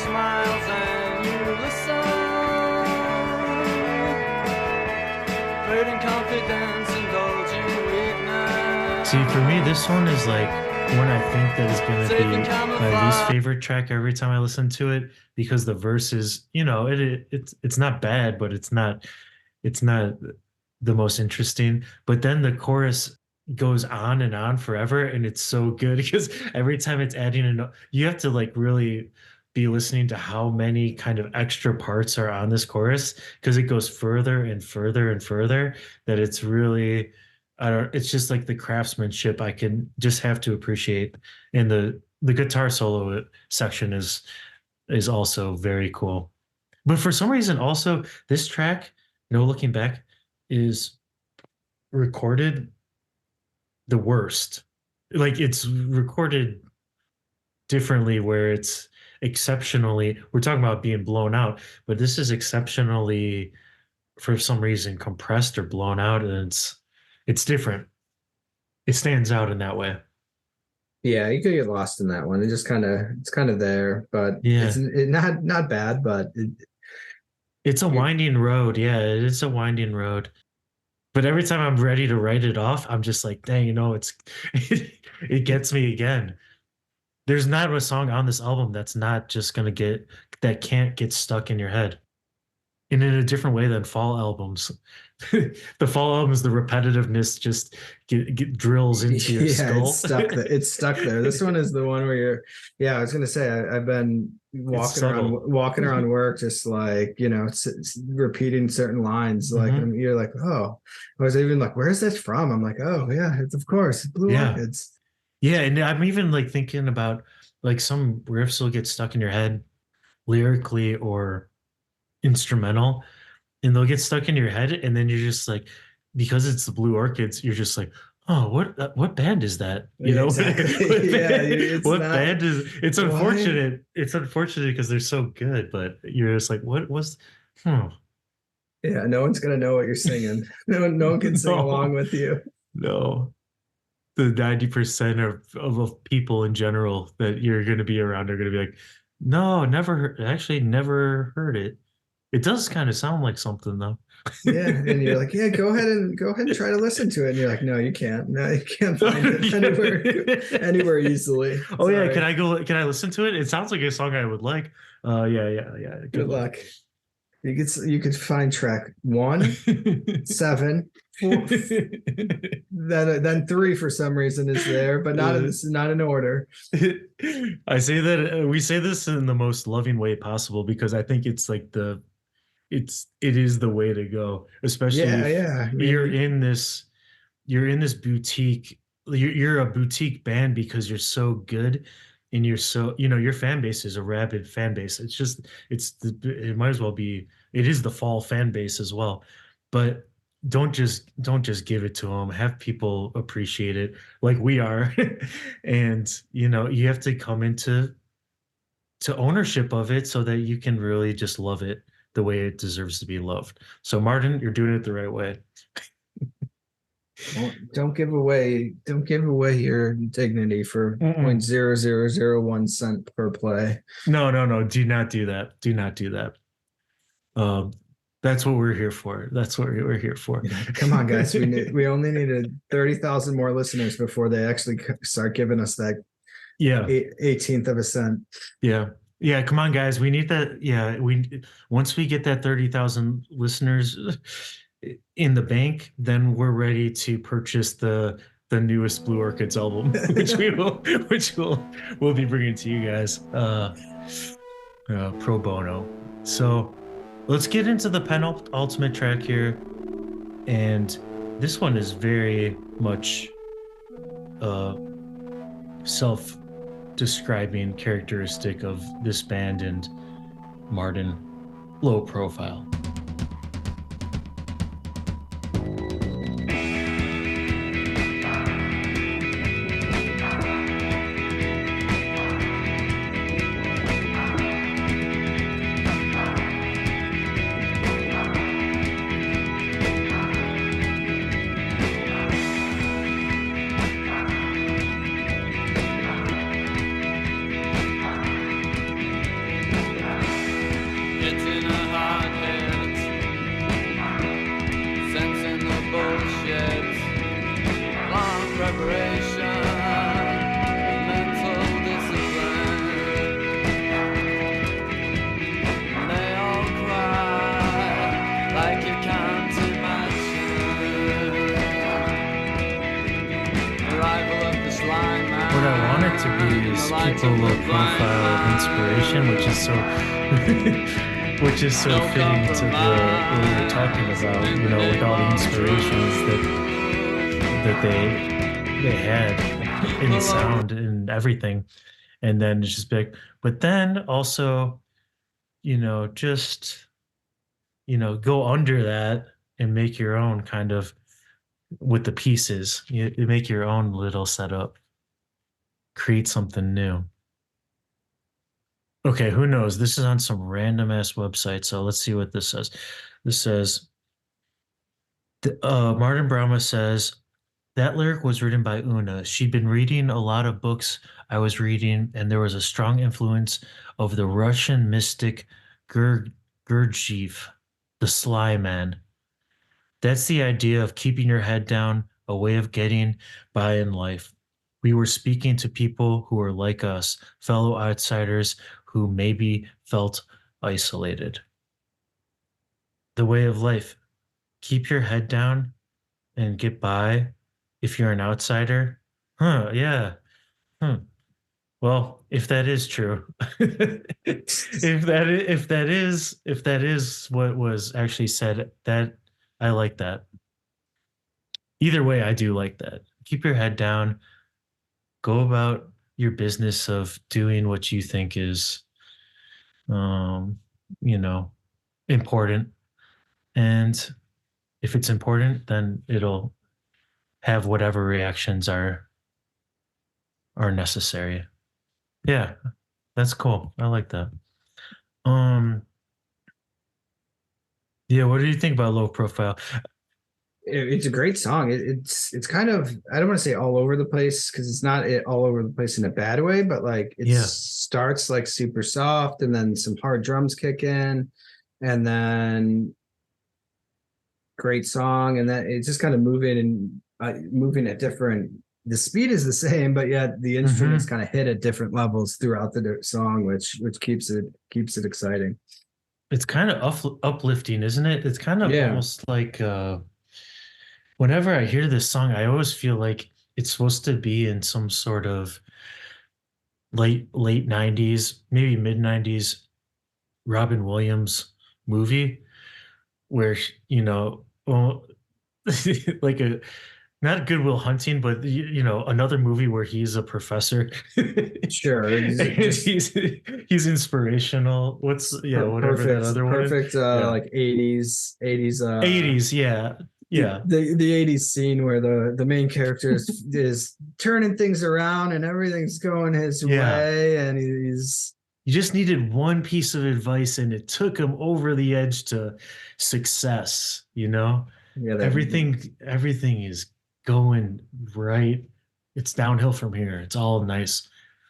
smiles and you listen. Fading confidence, indulging weakness. See, for me, this one is like one I think that is going to be my least favorite track every time I listen to it, because the verse is, it's not bad, but it's not the most interesting. But then the chorus goes on and on forever, and it's so good because every time it's adding you have to like really be listening to how many kind of extra parts are on this chorus, because it goes further and further and further, that it's really, it's just like the craftsmanship I can just have to appreciate. And the guitar solo section is also very cool. But for some reason also this track, No Looking Back, is recorded the worst. Like, it's recorded differently, where it's exceptionally, we're talking about being blown out, but this is exceptionally, for some reason, compressed or blown out, and it's different. It stands out in that way. Yeah, you could get lost in that one. It's kind of there, but Yeah. it's not bad, but It's a winding road. Yeah, it is a winding road. But every time I'm ready to write it off, I'm just like, dang, it gets me again. There's not a song on this album that's not just that can't get stuck in your head. And in a different way than fall albums. The fall albums, the repetitiveness just drills into your skull. It's stuck there. This one is the one where I was gonna say, I've been walking around work, just like, repeating certain lines, like, and you're like, oh, I was even like, where's this from? I'm like, oh yeah, it's of course Blue Orchids. Yeah, and I'm even like thinking about like some riffs will get stuck in your head lyrically or instrumental, and they'll get stuck in your head, and then you're just like, because it's the Blue Orchids, you're just like, oh, what band is that? Exactly. What band is? It's unfortunate. It's unfortunate because they're so good, but you're just like, what was? Yeah, no one's gonna know what you're singing. No one can sing along with you. No, the 90% of people in general that you're going to be around are going to be like, no, never heard it. It does kind of sound like something though. Yeah, and you're like, yeah, go ahead and try to listen to it. And you're like, no, you can't. No, you can't find it anywhere easily. Oh yeah, can I listen to it? It sounds like a song I would like. Yeah. Good luck. You could find track 1, 7, 4, then 3 for some reason is there, but not in order. I say that we say this in the most loving way possible, because I think it's like it is the way to go, especially if you're in this boutique. You're a boutique band because you're so good, and you're so, your fan base is a rabid fan base. It might as well be, it is the fall fan base as well. But don't just give it to them. Have people appreciate it like we are. And you have to come into ownership of it so that you can really just love it the way it deserves to be loved. So Martin, you're doing it the right way. Well, don't give away your dignity for 0.0001 cent per play. No, do not do that. That's what we're here for. Come on, guys. We only needed 30,000 more listeners before they actually start giving us that 18th of a cent. Yeah, come on, guys. We need that. Yeah, once we get that 30,000 listeners in the bank, then we're ready to purchase the newest Blue Orchids album, which we'll be bringing to you guys pro bono. So let's get into the penultimate track here, and this one is very much self-describing characteristic of this band and Martin. Low profile. multiple profile of inspiration, which is so which is so fitting to what we were talking about, with all the inspirations that they had in sound and everything. And then it's just big. But then also, just go under that and make your own kind of with the pieces. You make your own little setup, create something new. Okay, who knows? This is on some random ass website, so let's see what this says. This says, Martin Bramah says that lyric was written by Una. She'd been reading a lot of books I was reading, and there was a strong influence of the Russian mystic Gurdjieff, the Sly Man. That's the idea of keeping your head down, a way of getting by in life. We were speaking to people who are like us, fellow outsiders who maybe felt isolated. The way of life. Keep your head down and get by if you're an outsider. Huh, yeah. Hmm. Well, if that is true, if that is what was actually said, that I like that. Either way, I do like that. Keep your head down, go about your business of doing what you think is um, you know, important. And if it's important, then it'll have whatever reactions are necessary. Yeah, that's cool. I like that. Um, yeah, what do you think about low profile? It's a great song. It's kind of, I don't want to say all over the place because it's not all over the place in a bad way, but like it Yeah. starts like super soft and then some hard drums kick in and then great song, and then it's just kind of moving at different, the speed is the same, but yet the instruments kind of hit at different levels throughout the song, which keeps it exciting. It's kind of uplifting, isn't it? It's kind of Yeah. almost like whenever I hear this song, I always feel like it's supposed to be in some sort of late 90s, maybe mid 90s Robin Williams movie where, well, like a not Good Will Hunting, but another movie where he's a professor. Sure. He's inspirational. Whatever that other one is. Perfect Yeah. like 80s 80s, yeah. Yeah. The 80s scene where the main character is turning things around and everything's going his Yeah. way, and he's You just needed one piece of advice and it took him over the edge to success, yeah, everything is going right. It's downhill from here. It's all nice.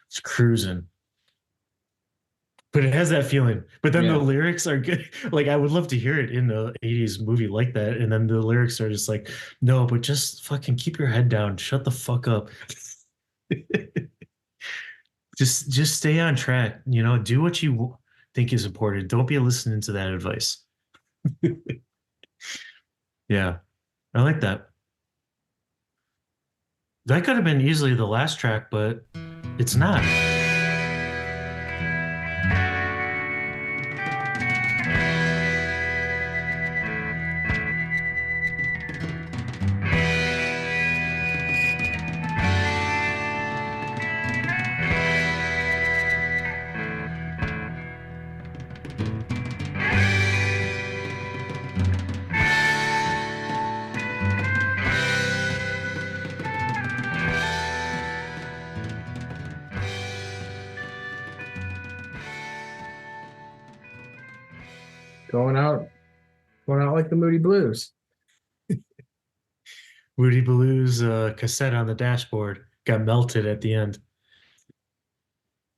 It's cruising. But it has that feeling. But then the lyrics are good. Like I would love to hear it in the 80s movie like that. And then the lyrics are just like, no, but just fucking keep your head down. Shut the fuck up. Just stay on track. Do what you think is important. Don't be listening to that advice. Yeah. I like that. That could have been easily the last track, but it's not. going out like the Moody Blues. Rudy Blue's cassette on the dashboard got melted at the end,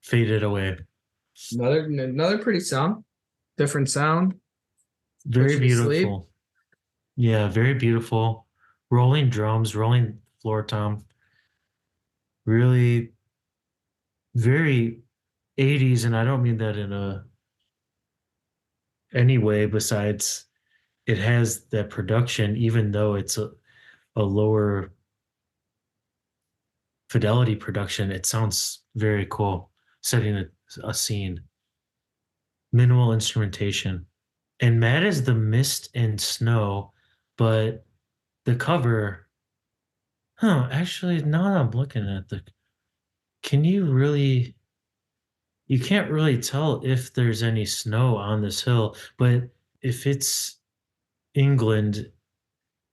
faded away. Another pretty song, different sound. Very beautiful. Yeah, very beautiful. Rolling drums, rolling floor tom. Really very 80s, and I don't mean that in any way besides it has that production, even though it's a lower fidelity production, it sounds very cool. setting a scene. Minimal instrumentation. And Mad as the Mist and Snow, but the cover, actually, now that I'm looking at can you can't really tell if there's any snow on this hill, but if it's England,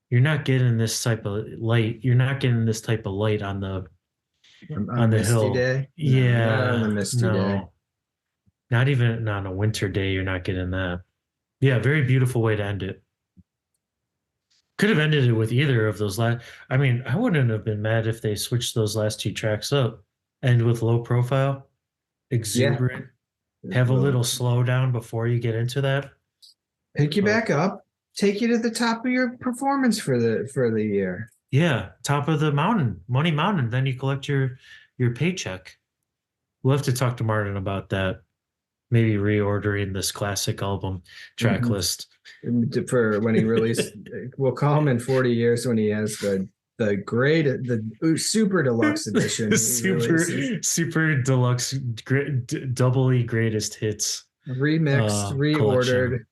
you're not getting this type of light. You're not getting this type of light on On a the misty hill. day? No, not on a Yeah, misty day. no, not even on a winter day. You're not getting that. Yeah, very beautiful way to end it. Could have ended it with either of those last. I mean, I wouldn't have been mad if they switched those last two tracks up. End with low profile, Yeah. exuberant, have a little slowdown before you get into that. Pick you back up, take you to the top of your performance for the year. Yeah, top of the mountain, Money Mountain. Then you collect your paycheck. We'll have to talk to Martin about that. Maybe reordering this classic album track list For when he released. We'll call him in 40 years when he has the super deluxe edition. super deluxe doubly greatest hits Remixed, reordered. collection.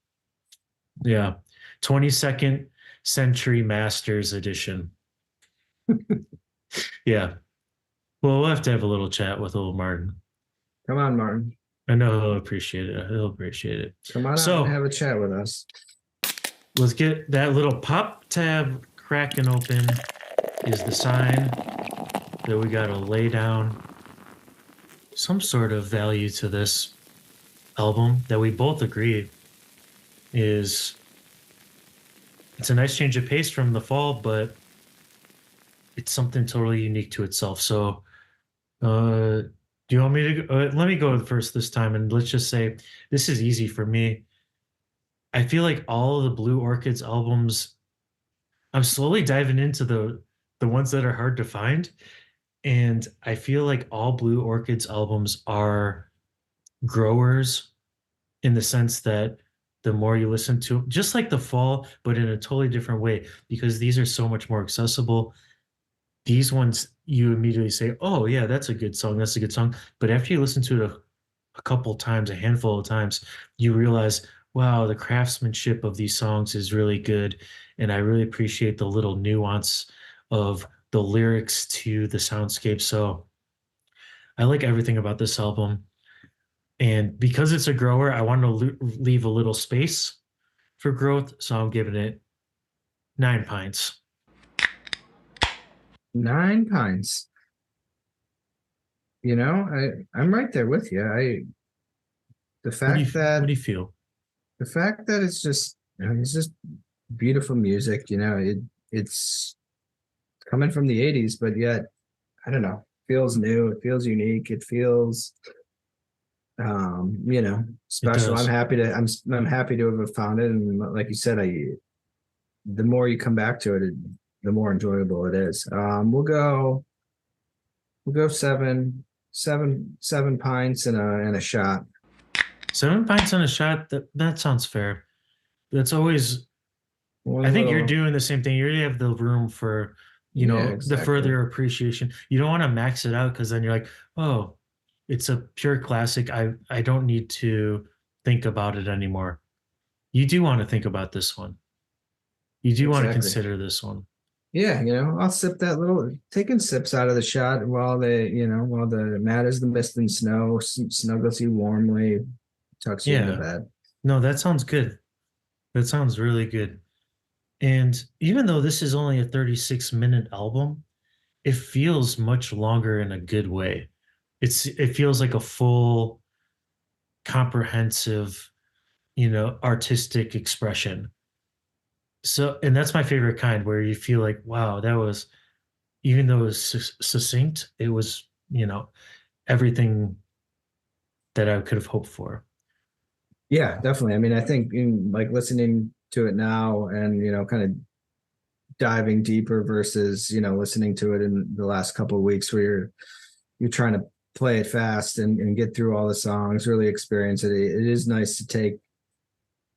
Yeah, 22nd Century Masters edition. Yeah, well, we'll have to have a little chat with old Martin. Come on, Martin. I know he'll appreciate it. He'll appreciate it. Come on out and have a chat with us. Let's get that little pop tab cracking open. Is the sign that we got to lay down some sort of value to this album that we both agree it's a nice change of pace from the fall, but it's something totally unique to itself. So, do you want me to let me go first this time? And let's just say this is easy for me. I feel like all of the Blue Orchids albums, I'm slowly diving into the ones that are hard to find. And I feel like all Blue Orchids albums are growers in the sense that the more you listen to, just like the fall, but in a totally different way, because these are so much more accessible. These ones, you immediately say, oh, yeah, that's a good song. That's a good song. But after you listen to it a couple times, a handful of times, you realize, wow, the craftsmanship of these songs is really good. And I really appreciate the little nuance of the lyrics to the soundscape. So I like everything about this album. And because it's a grower, I want to leave a little space for growth. So I'm giving it 9 pints. 9 pints. I'm right there with you. What do you feel? The fact that it's just beautiful music, it's coming from the 80s, but yet, I don't know, feels new, it feels unique, it feels special. I'm happy to have found it. And like you said, the more you come back to it, the more enjoyable it is. We'll go 7 pints and a shot. 7 pints and a shot. That sounds fair. That's always. I think you're doing the same thing. You already have the room for, exactly. The further appreciation. You don't want to max it out because then you're like, oh, it's a pure classic. I don't need to think about it anymore. You do want to think about this one. You do want to consider this one. Yeah, I'll sip taking sips out of the shot while the Mad as the Mist and Snow snuggles you warmly, tucks you into bed. No, that sounds good. That sounds really good. And even though this is only a 36-minute album, it feels much longer in a good way. It feels like a full, comprehensive, artistic expression. So, and that's my favorite kind, where you feel like, wow, that was, even though it was succinct, it was, everything that I could have hoped for. Yeah, definitely. I mean, I think like listening to it now and, kind of diving deeper versus, listening to it in the last couple of weeks where you're trying to play it fast and get through all the songs, really experience it. It is nice to take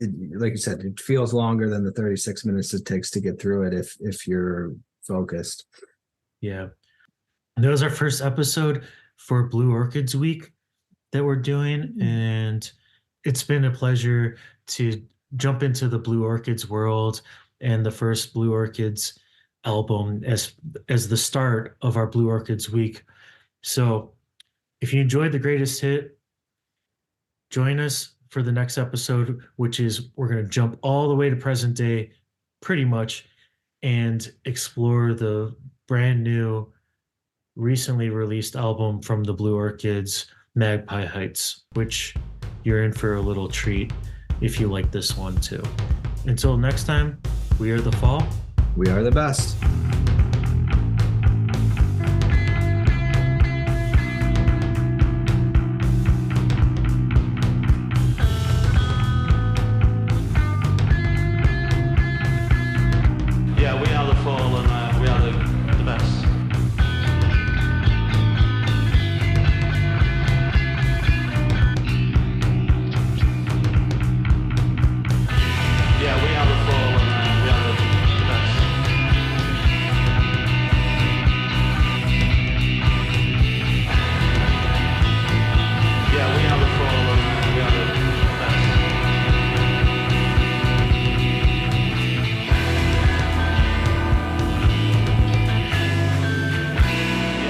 it, like you said, it feels longer than the 36 minutes it takes to get through it if you're focused. Yeah. And that was our first episode for Blue Orchids Week. that we're doing, and it's been a pleasure to jump into the Blue Orchids world and the first Blue Orchids album as the start of our Blue Orchids week. So if you enjoyed the greatest hit, join us for the next episode, which is we're going to jump all the way to present day pretty much and explore the brand new recently released album from the Blue Orchids, Magpie Heights, which you're in for a little treat if you like this one too. Until next time, we are the fall. We are the best. Yeah, we are the fall and we are the best. Yeah, we are the fall and we are the best. Yeah, we are the fall and we are the best.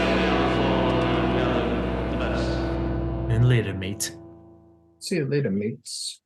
Yeah, we are the fall and we are the best. And later, mate. See you later, mates.